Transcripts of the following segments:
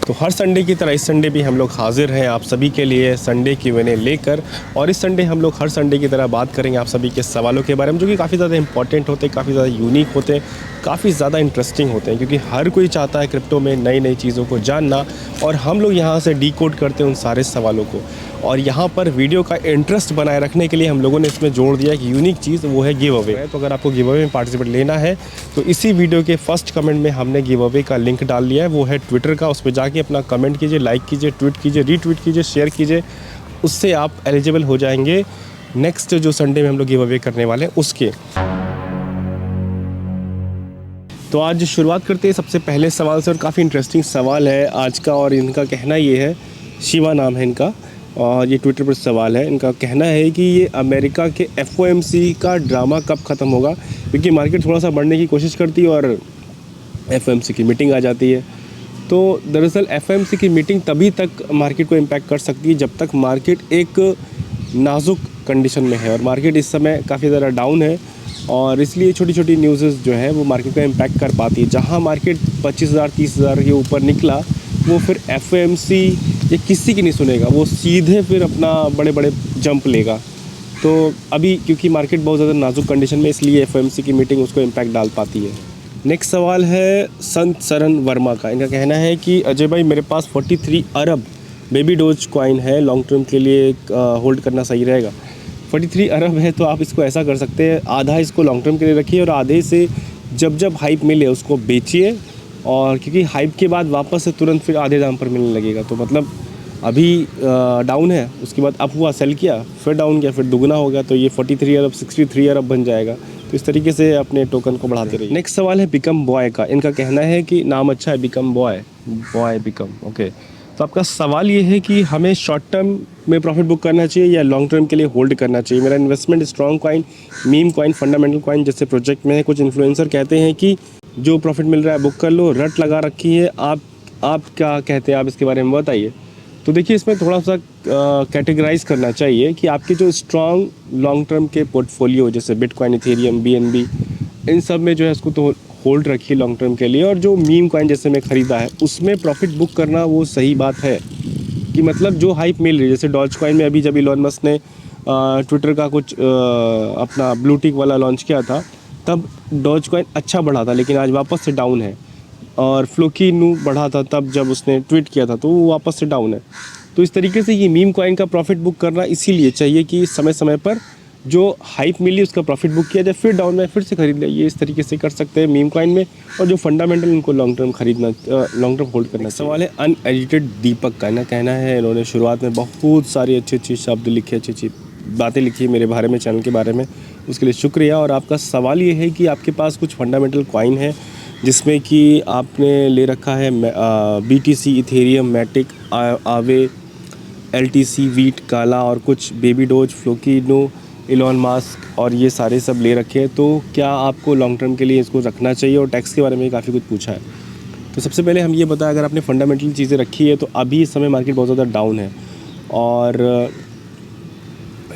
तो हर संडे की तरह इस संडे भी हम लोग हाजिर हैं आप सभी के लिए संडे Q&A लेकर। और इस संडे हम लोग हर संडे की तरह बात करेंगे आप सभी के सवालों के बारे में, जो कि काफ़ी ज़्यादा इंपॉर्टेंट होते हैं, काफ़ी ज़्यादा यूनिक होते हैं, काफ़ी ज़्यादा इंटरेस्टिंग होते हैं, क्योंकि हर कोई चाहता है क्रिप्टो में नई नई चीज़ों को जानना। और हम लोग यहाँ से डिकोड करते हैं उन सारे सवालों को। और यहाँ पर वीडियो का इंटरेस्ट बनाए रखने के लिए हम लोगों ने इसमें जोड़ दिया कि यूनिक चीज़ वो है गिव अवे। तो अगर आपको गिव अवे में पार्टिसिपेट लेना है तो इसी वीडियो के फर्स्ट कमेंट में हमने गिव अवे का लिंक डाल दिया है, वो है ट्विटर का। उस पर जाके अपना कमेंट कीजिए, लाइक कीजिए, ट्वीट कीजिए, रीट्वीट कीजिए, शेयर कीजिए, उससे आप एलिजिबल हो जाएंगे नेक्स्ट जो संडे में हम लोग गिव अवे करने वाले हैं उसके। तो आज शुरुआत करते हैं सबसे पहले सवाल से, और काफ़ी इंटरेस्टिंग सवाल है आज का। और इनका कहना ये है, शिवा नाम है इनका, और ये ट्विटर पर सवाल है। इनका कहना है कि ये अमेरिका के FOMC का ड्रामा कब ख़त्म होगा, क्योंकि मार्केट थोड़ा सा बढ़ने की कोशिश करती है और FOMC की मीटिंग आ जाती है। तो दरअसल FOMC की मीटिंग तभी तक मार्केट को इम्पैक्ट कर सकती है जब तक मार्केट एक नाजुक कंडीशन में है, और मार्केट इस समय काफ़ी ज़्यादा डाउन है। और इसलिए छोटी छोटी न्यूज़ जो है वो मार्केट को इम्पैक्ट कर पाती है। जहाँ मार्केट 25,000 30,000 के ऊपर निकला, वो फिर FOMC ये किसी की नहीं सुनेगा, वो सीधे फिर अपना बड़े बड़े जंप लेगा। तो अभी क्योंकि मार्केट बहुत ज़्यादा नाजुक कंडीशन में, इसलिए FOMC की मीटिंग उसको इम्पैक्ट डाल पाती है। नेक्स्ट सवाल है संत सरन वर्मा का। इनका कहना है कि अजय भाई, मेरे पास 43 अरब बेबी डोज कॉइन है, लॉन्ग टर्म के लिए होल्ड करना सही रहेगा। 43 अरब है तो आप इसको ऐसा कर सकते हैं, आधा इसको लॉन्ग टर्म के लिए रखिए और आधे से जब जब हाइप मिले उसको बेचिए। और क्योंकि हाइप के बाद वापस से तुरंत फिर आधे दाम पर मिलने लगेगा। तो मतलब अभी डाउन है, उसके बाद अप हुआ, सेल किया, फिर डाउन किया, फिर दुगना हो गया, तो ये 43 अरब 63 अरब बन जाएगा। तो इस तरीके से अपने टोकन को बढ़ाते रहिए। नेक्स्ट सवाल है बिकम बॉय का। इनका कहना है कि नाम अच्छा है, become boy, boy become, okay. तो आपका सवाल ये है कि हमें शॉर्ट टर्म में प्रॉफिट बुक करना चाहिए या लॉन्ग टर्म के लिए होल्ड करना चाहिए। मेरा investment strong coin, meme coin, fundamental coin जैसे प्रोजेक्ट में है। कुछ इन्फ्लुएंसर कहते हैं कि जो प्रॉफिट मिल रहा है बुक कर लो, रट लगा रखी है। आप क्या कहते हैं, आप इसके बारे में बताइए। तो देखिए, इसमें थोड़ा सा कैटेगराइज करना चाहिए कि आपके जो स्ट्रॉन्ग लॉन्ग टर्म के पोर्टफोलियो जैसे बिटकॉइन, इथेरियम, BNB, इन सब में जो है इसको तो होल्ड रखिए लॉन्ग टर्म के लिए। और जो मीम कॉइन जैसे मैं ख़रीदा है उसमें प्रॉफिट बुक करना वो सही बात है कि मतलब जो हाइप मिल रही है। जैसे डॉज कॉइन में अभी जब इलॉन मस्क ने ट्विटर का कुछ अपना ब्लू टिक वाला लॉन्च किया था, तब डॉज कॉइन अच्छा बढ़ा था, लेकिन आज वापस से डाउन है। और फ्लोकी नू बढ़ा था तब जब उसने ट्वीट किया था, तो वो वापस से डाउन है। तो इस तरीके से ये मीम कॉइन का प्रॉफिट बुक करना इसीलिए चाहिए कि समय समय पर जो हाइप मिली उसका प्रॉफिट बुक किया जाए, फिर डाउन में फिर से खरीद लिया। ये इस तरीके से कर सकते हैं मीम कॉइन में। और जो फंडामेंटल उनको लॉन्ग टर्म खरीदना, लॉन्ग टर्म होल्ड करना। सवाल है अनएडिटेड दीपक का। ना कहना है, इन्होंने शुरुआत में बहुत सारी अच्छी अच्छी शब्द लिखे, अच्छी अच्छी बातें लिखी मेरे बारे में, चैनल के बारे में, उसके लिए शुक्रिया। और आपका सवाल ये है कि आपके पास कुछ फंडामेंटल कॉइन है जिसमें कि आपने ले रखा है BTC, इथेरियम, मैटिक, आवे, LTC, वीट, काला और कुछ बेबी डोज, फ्लोकी नो, इलॉन मास्क, और ये सारे सब ले रखे हैं। तो क्या आपको लॉन्ग टर्म के लिए इसको रखना चाहिए? और टैक्स के बारे में काफ़ी कुछ पूछा है। तो सबसे पहले हम ये बताएं, अगर आपने फंडामेंटल चीज़ें रखी है तो अभी इस समय मार्केट बहुत ज़्यादा डाउन है, और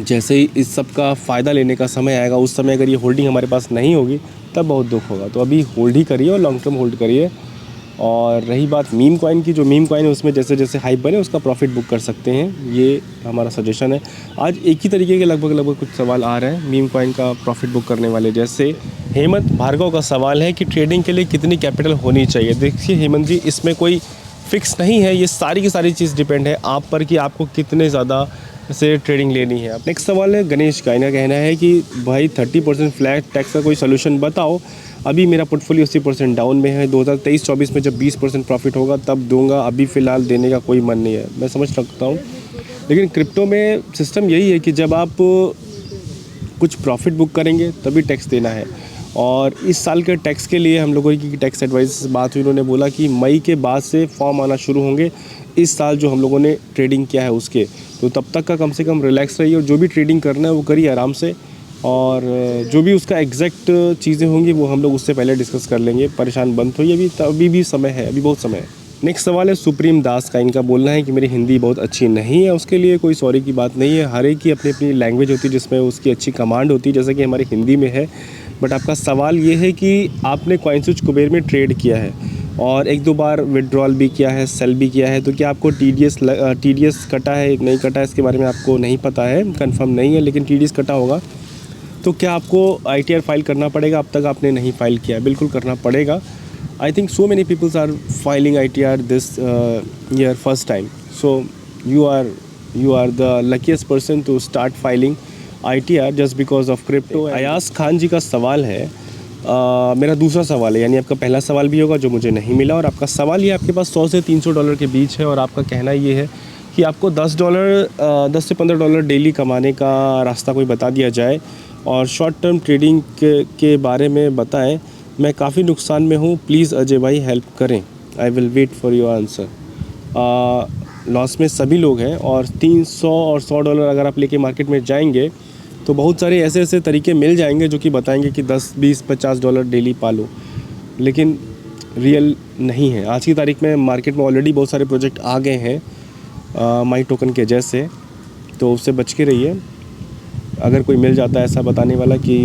जैसे ही इस सब का फ़ायदा लेने का समय आएगा, उस समय अगर ये होल्डिंग हमारे पास नहीं होगी तब बहुत दुख होगा। तो अभी होल्ड ही करिए और लॉन्ग टर्म होल्ड करिए। और रही बात मीम कॉइन की, जो मीम कॉइन है उसमें जैसे जैसे हाइप बने उसका प्रॉफिट बुक कर सकते हैं, ये हमारा सजेशन है। आज एक ही तरीके के लगभग कुछ सवाल आ रहे हैं मीम कॉइन का प्रॉफिट बुक करने वाले। जैसे हेमंत भार्गव का सवाल है कि ट्रेडिंग के लिए कितनी कैपिटल होनी चाहिए। देखिए हेमंत जी, इसमें कोई फिक्स नहीं है, ये सारी की सारी चीज़ डिपेंड है आप पर कि आपको कितने ज़्यादा से ट्रेडिंग लेनी है। नेक्स्ट सवाल है गणेश का। इनका कहना है कि भाई 30% फ्लैट टैक्स का कोई सोल्यूशन बताओ। अभी मेरा पोर्टफोलियो 80% डाउन में है, 2023-24 में जब 20% प्रॉफिट होगा तब दूंगा, अभी फ़िलहाल देने का कोई मन नहीं है। मैं समझ सकता हूँ, लेकिन क्रिप्टो में सिस्टम यही है कि जब आप कुछ प्रॉफिट बुक करेंगे तभी टैक्स देना है। और इस साल के टैक्स के लिए हम लोगों की टैक्स एडवाइजर से बात हुई, उन्होंने बोला कि मई के बाद से फॉर्म आना शुरू होंगे इस साल जो हम लोगों ने ट्रेडिंग किया है उसके। तो तब तक का कम से कम रिलैक्स रहिए और जो भी ट्रेडिंग करना है वो करिए आराम से। और जो भी उसका एग्जैक्ट चीज़ें होंगी वो हम लोग उससे पहले डिस्कस कर लेंगे, परेशान बंद होइए, अभी भी समय है, अभी बहुत समय है। नेक्स्ट सवाल है सुप्रीम दास का। इनका बोलना है कि मेरी हिंदी बहुत अच्छी नहीं है, उसके लिए कोई सॉरी की बात नहीं है। हर एक की अपनी अपनी लैंग्वेज होती है जिसमें उसकी अच्छी कमांड होती है, जैसे कि हमारी हिंदी में है। बट आपका सवाल ये है कि आपने कॉइनस्विच कुबेर में ट्रेड किया है, और एक दो बार विड्रॉल भी किया है, सेल भी किया है। तो क्या आपको टीडीएस कटा है नहीं कटा है इसके बारे में आपको नहीं पता है, कंफर्म नहीं है, लेकिन टीडीएस कटा होगा। तो क्या आपको आईटीआर फाइल करना पड़ेगा? अब तक आपने नहीं फाइल किया, बिल्कुल करना पड़ेगा। I think so many peoples are filing ITR this year first time, so you are the luckiest person to start filing ITR just because of crypto। Ayaz Khan ji का सवाल है, मेरा दूसरा सवाल है, यानी आपका पहला सवाल भी होगा जो मुझे नहीं मिला, और आपका सवाल ये आपके पास $100 से $300 के बीच है, और आपका कहना ये है कि आपको $10 से $15 डेली कमाने का रास्ता कोई बता दिया जाए और शॉर्ट टर्म ट्रेडिंग के बारे में बताएं। मैं काफ़ी नुकसान में हूँ, प्लीज़ अजय भाई हेल्प करें। I will wait for your answer. Loss में सभी लोग हैं, और 300 और $100 अगर आप लेके मार्केट में जाएंगे तो बहुत सारे ऐसे ऐसे तरीके मिल जाएंगे जो कि बताएंगे कि 10, 20, $50 डेली पालो, लेकिन रियल नहीं है। आज की तारीख में मार्केट में ऑलरेडी बहुत सारे प्रोजेक्ट आ गए हैं माई टोकन के जैसे, तो उससे बच के रहिए। अगर कोई मिल जाता है ऐसा बताने वाला कि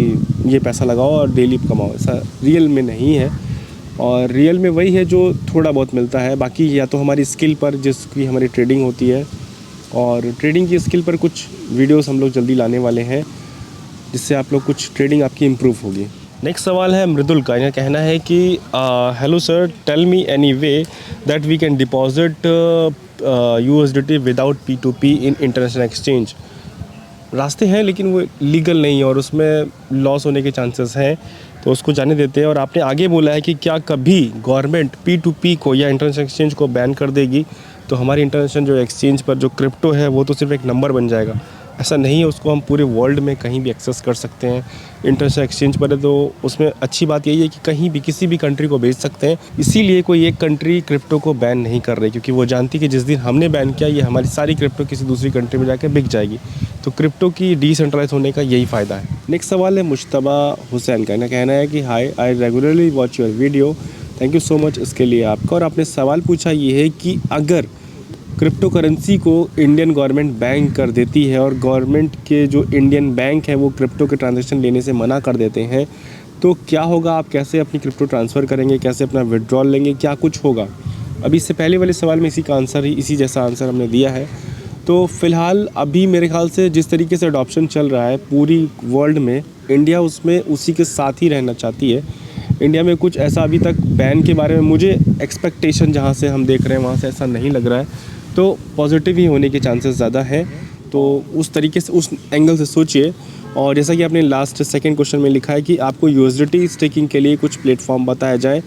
ये पैसा लगाओ और डेली कमाओ, ऐसा रियल में नहीं है। और रियल में वही है जो थोड़ा बहुत मिलता है, बाकी या तो हमारी स्किल पर जिसकी हमारी ट्रेडिंग होती है, और ट्रेडिंग की स्किल पर कुछ वीडियोस हम लोग जल्दी लाने वाले हैं जिससे आप लोग कुछ ट्रेडिंग आपकी इम्प्रूव होगी। नेक्स्ट सवाल है मृदुल का, यह कहना है कि hello sir, tell me any way that we can deposit USDT without P2P in international exchange. रास्ते हैं लेकिन वो लीगल नहीं है और उसमें लॉस होने के चांसेस हैं, तो उसको जाने देते हैं। और आपने आगे बोला है कि क्या कभी गवर्नमेंट P2P को या इंटरनेशनल एक्सचेंज को बैन कर देगी तो हमारी इंटरनेशनल जो एक्सचेंज पर जो क्रिप्टो है वो तो सिर्फ एक नंबर बन जाएगा। ऐसा नहीं है, उसको हम पूरे वर्ल्ड में कहीं भी एक्सेस कर सकते हैं। इंटरनेशनल एक्सचेंज पर है तो उसमें अच्छी बात यही है कि कहीं भी किसी भी कंट्री को भेज सकते हैं, इसीलिए कोई एक कंट्री क्रिप्टो को बैन नहीं कर रही, क्योंकि वो जानती कि जिस दिन हमने बैन किया ये हमारी सारी क्रिप्टो किसी दूसरी कंट्री में जाकर बिक जाएगी। तो क्रिप्टो की डिसेंट्रलाइज होने का यही फ़ायदा है। नेक्स्ट सवाल है मुश्तबा हुसैन का, कहना है कि hi, I regularly watch your video, thank you so much इसके लिए आपका। और आपने सवाल पूछा ये है कि अगर क्रिप्टो करेंसी को इंडियन गवर्नमेंट बैन कर देती है और गवर्नमेंट के जो इंडियन बैंक है वो क्रिप्टो के ट्रांजैक्शन लेने से मना कर देते हैं तो क्या होगा? आप कैसे अपनी क्रिप्टो ट्रांसफ़र करेंगे, कैसे अपना विड्रॉल लेंगे, क्या कुछ होगा? अभी इससे पहले वाले सवाल में इसी जैसा आंसर हमने दिया है। तो फ़िलहाल अभी मेरे ख्याल से जिस तरीके से अडॉप्शन चल रहा है पूरी वर्ल्ड में, इंडिया उसमें उसी के साथ ही रहना चाहती है। इंडिया में कुछ ऐसा अभी तक बैन के बारे में मुझे एक्सपेक्टेशन जहाँ से हम देख रहे हैं वहाँ से ऐसा नहीं लग रहा है, तो पॉजिटिव ही होने के चांसेस ज़्यादा हैं। तो उस तरीके से, उस एंगल से सोचिए। और जैसा कि आपने लास्ट सेकंड क्वेश्चन में लिखा है कि आपको USDT स्टेकिंग के लिए कुछ प्लेटफॉर्म बताया जाए,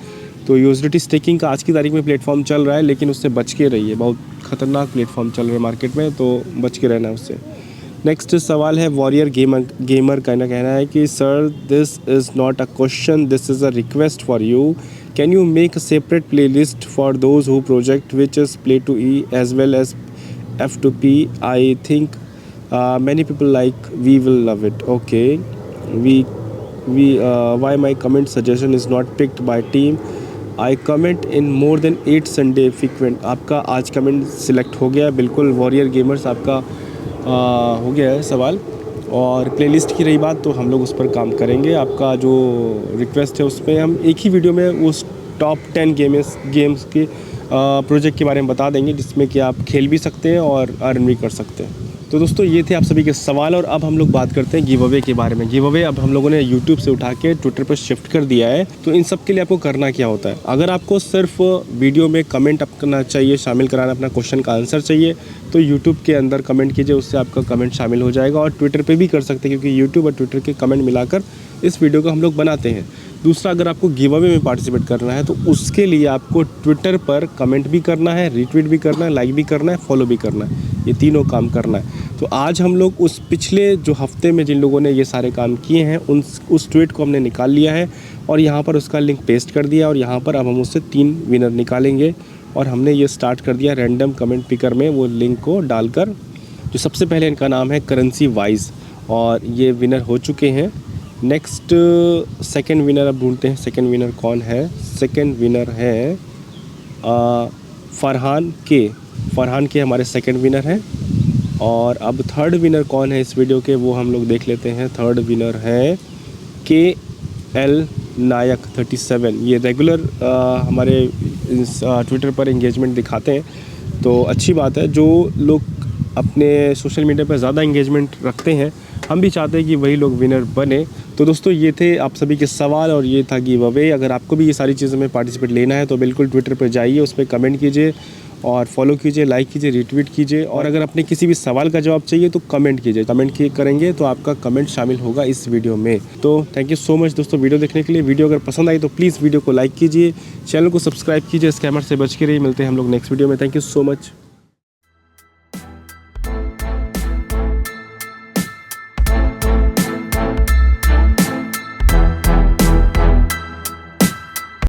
तो USDT स्टेकिंग का आज की तारीख में प्लेटफॉर्म चल रहा है, लेकिन उससे बच के रहिए, बहुत ख़तरनाक प्लेटफॉर्म चल रहा है मार्केट में, तो बच के रहना है उससे। नेक्स्ट सवाल है वॉरियर गेमर का, कहना है कि sir this is not a question, this is a request for you, can you make a separate playlist for those who project which is play to E as well as F2P? I think many people like, we will love it. Okay, why my comment suggestion is not picked by team? I comment in more than 8 Sunday frequent। आपका आज comment select हो गया, बिल्कुल warrior gamers, आपका हो गया है सवाल। और प्लेलिस्ट की रही बात तो हम लोग उस पर काम करेंगे। आपका जो रिक्वेस्ट है उसमें हम एक ही वीडियो में उस टॉप 10 गेम्स के प्रोजेक्ट के बारे में बता देंगे जिसमें कि आप खेल भी सकते हैं और अर्न भी कर सकते हैं। तो दोस्तों ये थे आप सभी के सवाल, और अब हम लोग बात करते हैं गिव अवे के बारे में। गिव अवे अब हम लोगों ने YouTube से उठा के ट्विटर पर शिफ्ट कर दिया है। तो इन सब के लिए आपको करना क्या होता है? अगर आपको सिर्फ वीडियो में कमेंट करना चाहिए, शामिल कराना, अपना क्वेश्चन का आंसर चाहिए, तो YouTube के अंदर कमेंट कीजिए, उससे आपका कमेंट शामिल हो जाएगा। और ट्विटर पर भी कर सकते हैं, क्योंकि YouTube और ट्विटर के कमेंट मिलाकर इस वीडियो को हम लोग बनाते हैं। दूसरा, अगर आपको गिव अवे में पार्टिसिपेट करना है तो उसके लिए आपको ट्विटर पर कमेंट भी करना है, रीट्वीट भी करना है, लाइक भी करना है, फॉलो भी करना है, ये तीनों काम करना है। तो आज हम लोग उस पिछले जो हफ्ते में जिन लोगों ने ये सारे काम किए हैं उस ट्वीट को हमने निकाल लिया है और यहाँ पर उसका लिंक पेस्ट कर दिया, और यहाँ पर अब हम उससे 3 विनर निकालेंगे। और हमने ये स्टार्ट कर दिया रैंडम कमेंट पिकर में वो लिंक को डालकर। जो सबसे पहले इनका नाम है करेंसी वाइज, और ये विनर हो चुके हैं। नेक्स्ट सेकंड विनर अब ढूंढते हैं, सेकंड विनर कौन है? सेकंड विनर है फरहान के हमारे सेकंड विनर हैं। और अब थर्ड विनर कौन है इस वीडियो के, वो हम लोग देख लेते हैं। थर्ड विनर है KL नायक 37। ये रेगुलर हमारे इस ट्विटर पर इंगेजमेंट दिखाते हैं, तो अच्छी बात है। जो लोग अपने सोशल मीडिया पर ज़्यादा इंगेजमेंट रखते हैं, हम भी चाहते हैं कि वही लोग विनर बने। तो दोस्तों ये थे आप सभी के सवाल और ये था गिव अवे। अगर आपको भी ये सारी चीज़ों में पार्टिसिपेट लेना है तो बिल्कुल ट्विटर पर जाइए, उस पर कमेंट कीजिए और फॉलो कीजिए, लाइक कीजिए, रीट्वीट कीजिए। और अगर अपने किसी भी सवाल का जवाब चाहिए तो कमेंट कीजिए, करेंगे तो आपका कमेंट शामिल होगा इस वीडियो में। तो थैंक यू सो मच दोस्तों वीडियो देखने के लिए। वीडियो अगर पसंद आई तो प्लीज़ वीडियो को लाइक कीजिए, चैनल को सब्सक्राइब कीजिए, स्कैमर से बच के रहिए। मिलते हैं हम लोग नेक्स्ट वीडियो में। Thank you so much.